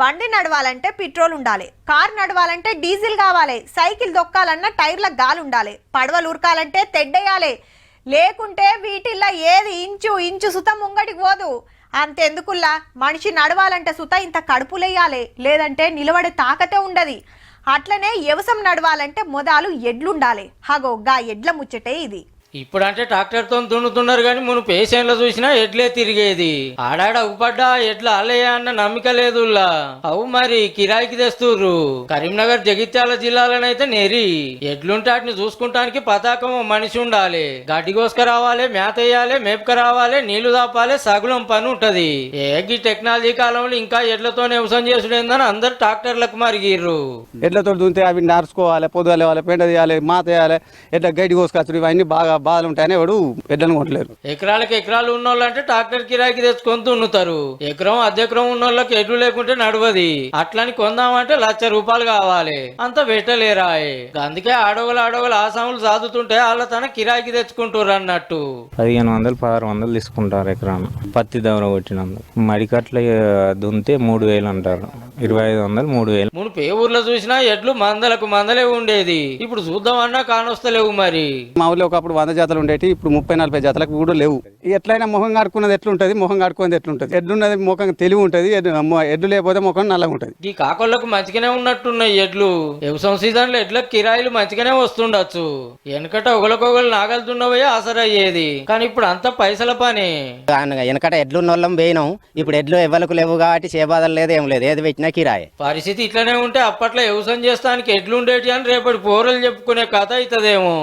బండి నడవాలంటే పెట్రోల్ ఉండాలి, కార్ నడవాలంటే డీజిల్ కావాలి, సైకిల్ దొక్కాలన్నా టైర్ల గాలి ఉండాలి, పడవలు ఉరకాలంటే తెడ్డేయాలి, లేకుంటే వీటిల్లో ఏది ఇంచు ఇంచు సుత ముంగటికి పోదు. అంతెందుకుల్లా మనిషి నడవాలంటే సుత ఇంత కడుపులేయాలి, లేదంటే నిలబడే తాకతే ఉండదు. అట్లనే వ్యవసాయం నడవాలంటే మొదలు ఎడ్లుండాలి. హగో గా ఎడ్ల ముచ్చటే ఇది. ఇప్పుడంటే ట్రాక్టర్తో దున్నుతున్నారు కానీ మనం పేషెంట్లు చూసినా ఎడ్లే తిరిగేది. ఆడాడ ఉపడ్డా ఎడ్ల అల్లయ్య అన్న నమ్మిక లేదు. అవు మరి కిరాయికి తెస్తుర్రు. కరీంనగర్ జగిత్యాల జిల్లాలోనైతే నెరి ఎడ్లుంటే వాటిని చూసుకుంటానికి పతాకం మనిషి ఉండాలి. గడ్డి కోసుక రావాలి, మేత వేయాలి, మేపుక రావాలి, నీళ్లు దాపాలి, సగులం పని ఉంటది. ఏగి టెక్నాలజీ కాలంలో ఇంకా ఎడ్లతో వ్యవసాయం చేసుడేందని అందరు ట్రాక్టర్లకు మరిగిర్రు. ఎడ్లతో దున్నితే అవి నడుచుకోవాలి, పొద్దుగాలి, పెండ తీయాలి, మాత వేయాలి, ఎడ్ల గడ్డి కోసుకొచ్చుడు ఇవన్నీ బాగా బాధలు ఉంటాయని ఎవడు ఎడ్లను కొట్టలేరు. ఎకరాలకు ఎకరాలు ఉన్న వాళ్ళంటే ట్రాక్టర్ కిరాయికి తెచ్చుకొని దున్నుతారు. ఎకరం అద్దెకరం ఉన్న వాళ్ళకి ఎడ్లు లేకుంటే నడవది. అట్లని కొందామంటే ₹1,00,000 కావాలి. అంత పెట్టలేరా? అందుకే ఆడోగలు ఆసాములు సాదుతుంటే వాళ్ళ తన కిరాయికి తెచ్చుకుంటారు అన్నట్టు. 1500-1600 తీసుకుంటారు ఎకరాను. పత్తి దవర కొట్టినందుకు మడికట్ల దున్నితే 3000 అంటారు. 2500-3000. మును పే ఊర్లో చూసినా ఎడ్లు మందలకు మందలే ఉండేది. ఇప్పుడు చూద్దామన్నా కానొస్తలేవు. మరి మా ఊళ్ళో ఒకప్పుడు 100 జాతలు ఉండేవి, ఇప్పుడు 30-40 జాతలకు కూడా లేవు. ఎట్లయినా ముఖం కడుక్కున్నది ఎట్లుంటది, ముఖం కడుక్కునేది ఎట్లుంటది. ఎడ్లున్నది ముఖం తెలివి ఉంటది, ఎడ్లు లేకపోతే ముఖం నల్లగా ఉంటది. ఈ కాకోళ్ళకు మంచిగానే ఉన్నట్టున్నాయి ఎడ్లు. వ్యవసాయం సీజన్ లో ఎడ్లకు కిరాయిలు మంచిగానే వస్తుండొచ్చు. వెనకట ఒకరికొకరు నాగలుతున్నవే ఆసరయ్యేది. కానీ ఇప్పుడు అంత పైసల పని. వెనకట ఎడ్లు ఉన్నోళ్ళం పోయినాం, ఇప్పుడు ఎడ్లు ఎవరికి లేవు కాబట్టి చేబాదలు లేదు, ఏం లేదు, ఏది పెట్టినా కిరాయి. పరిస్థితి ఇట్లనే ఉంటే అప్పట్లో వ్యవసాయం చేస్తానికి ఎడ్లు ఉండేటి అని రేపటి పోరలు చెప్పుకునే కథ అవుతుందేమో.